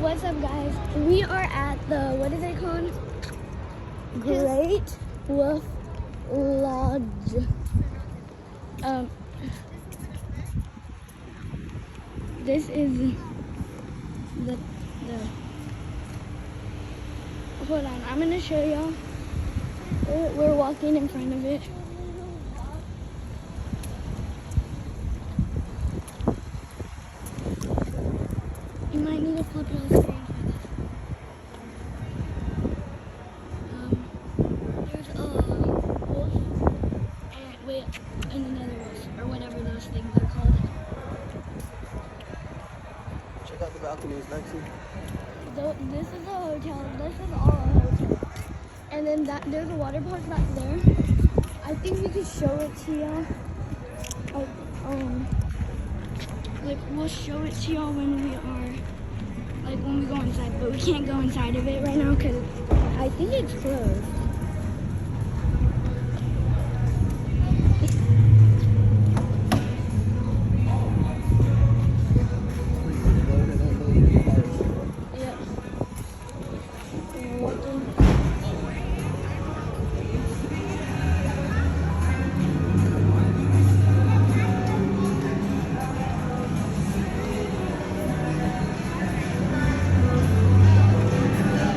What's up, guys? We are at the, what is it called? Great Wolf Lodge. This is the hold on, I'm gonna show y'all. We're walking in front of it. You might need to flip your screen for this. There's a wolf and another wolf, or whatever those things are called. Check out the balconies, Lexi. This is a hotel. This is all a hotel. And then there's a water park back there. I think we could show it to y'all. Like we'll show it to y'all when we go inside, but we can't go inside of it right now because I think it's closed. Yep. We're walking.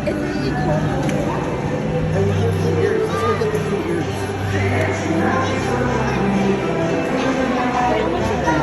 It's really cold. And we get the ears. Let's go get the 2 ears. How much is that?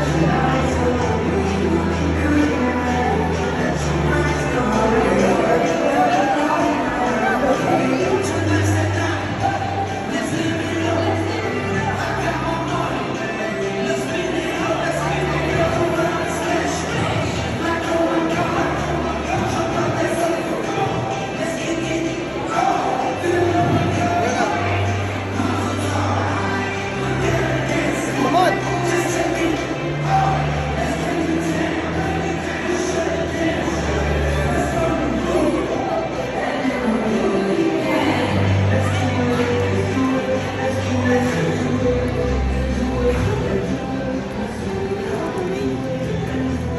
Come on.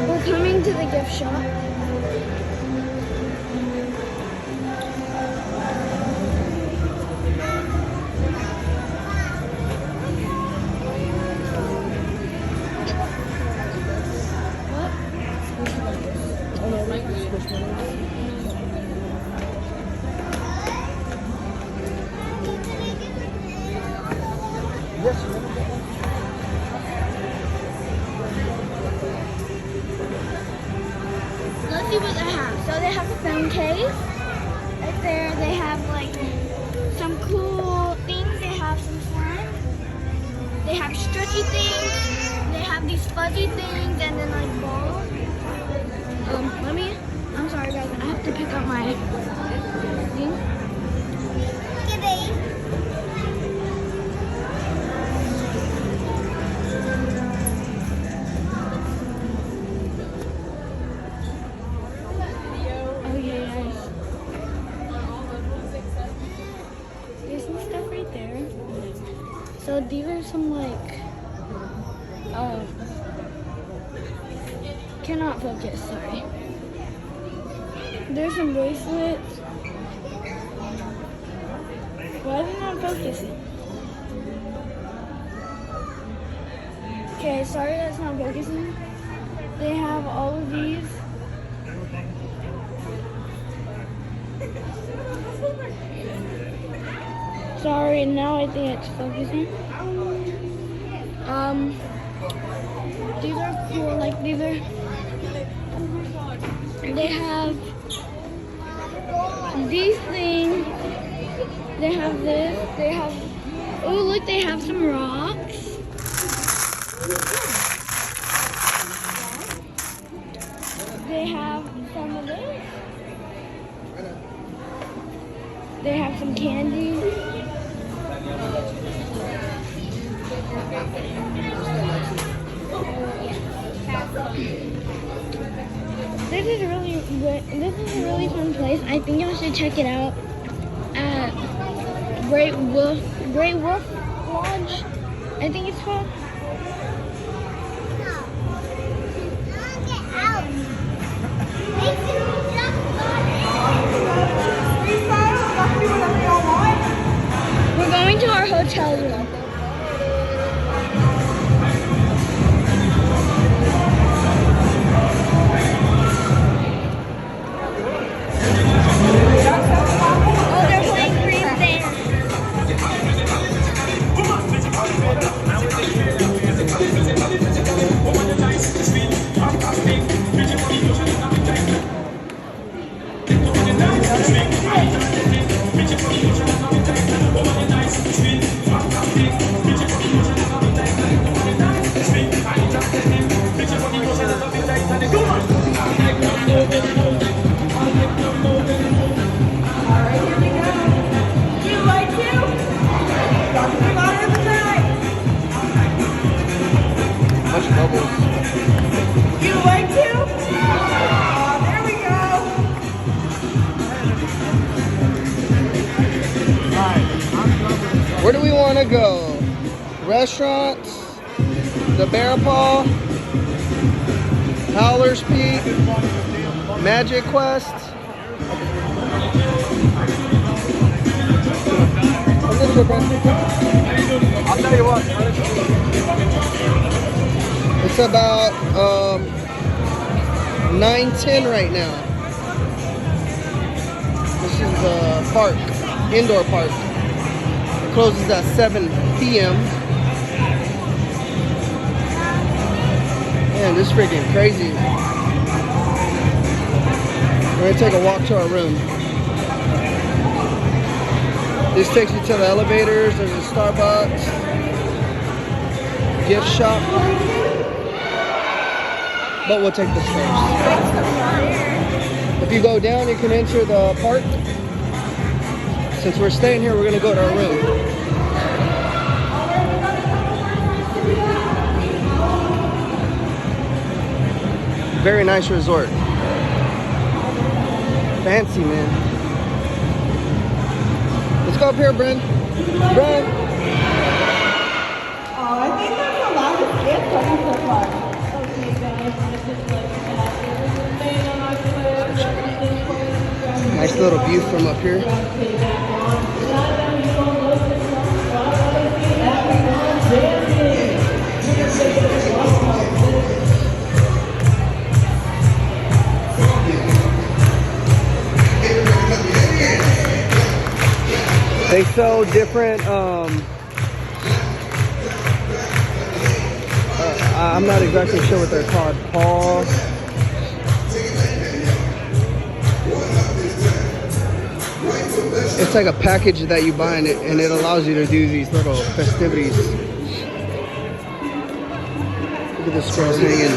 We're coming to the gift shop. What? Oh no, like the squishmallows. Yes, you want to get one? Let's see what they have. So they have a phone case. Right there, they have like some cool things. They have some slime. They have stretchy things. They have these fuzzy things and then like balls. I'm sorry guys, I have to pick up my thing. Oh yeah, guys. There's some stuff right there. So these are some like, cannot focus, sorry. There's some bracelets. Why is it not focusing? Okay, sorry that's not focusing. They have all of these. Sorry, now I think it's focusing. These are cool, like these are, they have these things, they have this, they have, oh look, they have some rocks. They have some of this. They have some candy. This is really good. This is a really fun place. I think y'all should check it out at Great Wolf Lodge. I think it's called. Get out. Bunch of bubbles. You like to? Oh, there we go. Where do we want to go? Restaurants? The Bear Paw? Howler's Peak? Magic Quest? I'll tell you what. It's about 9:10 right now. This is the park, indoor park. It closes at 7 p.m. Man, this is freaking crazy. We're gonna take a walk to our room. This takes you to the elevators. There's a Starbucks, gift shop. But we'll take the stairs. If you go down, you can enter the park. Since we're staying here, we're gonna go to our room. Very nice resort. Fancy, man. Let's go up here, Bryn. Bryn. Oh, I think that's the loudest gift coming so far. Nice little view from up here. They sell different, I'm not exactly sure what they're called. Paw. It's like a package that you buy and it allows you to do these little festivities. Look at the squirrels hanging.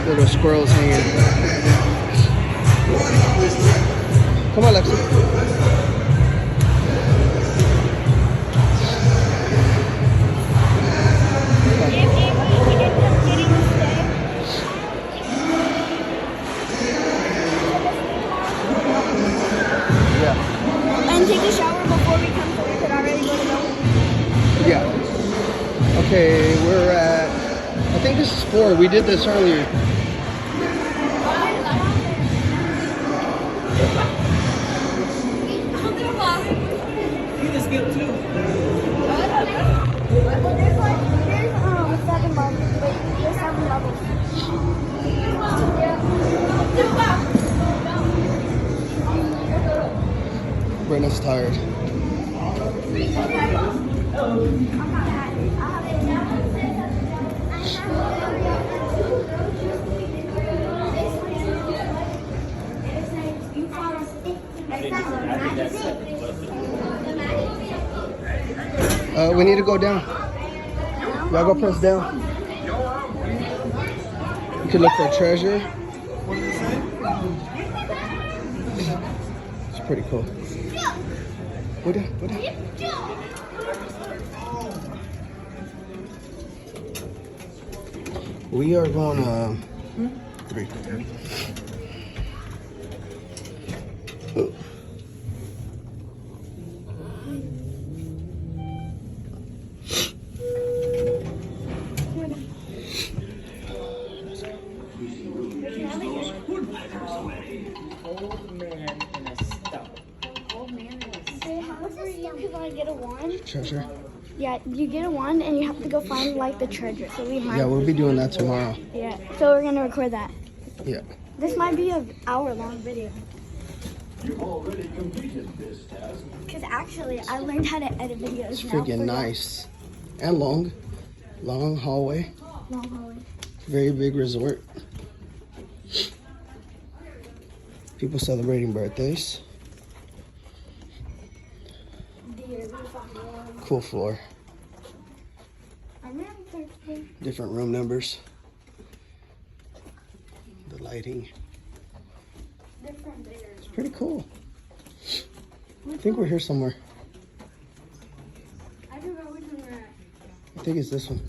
Little squirrels hanging. Come on, Lexi. And take a shower before we come so we could already go to bed. Yeah. Okay, we're at, I think this is 4. We did this earlier. You just get two. There's 7 levels. Wait, there's 7 levels. Brenna's tired. We need to go down. Y'all go press down. You can look for treasure. It's pretty cool. Go down, go down. We are going 3. Oh. Old man in a stump. Old man is. Because I get a wand. Treasure? Yeah, you get a wand and you have to go find like the treasure. So we might. Yeah, we'll be doing that tomorrow. Yeah. So we're gonna record that. Yeah. This might be an hour-long video. You've already completed this task. Because actually, I learned how to edit videos. It's now freaking for nice. And long. Long hallway. long hallway. Very big resort. People celebrating birthdays. Cool floor. Different room numbers. The lighting. It's pretty cool. I think we're here somewhere. I forgot which one we're at. I think it's this one.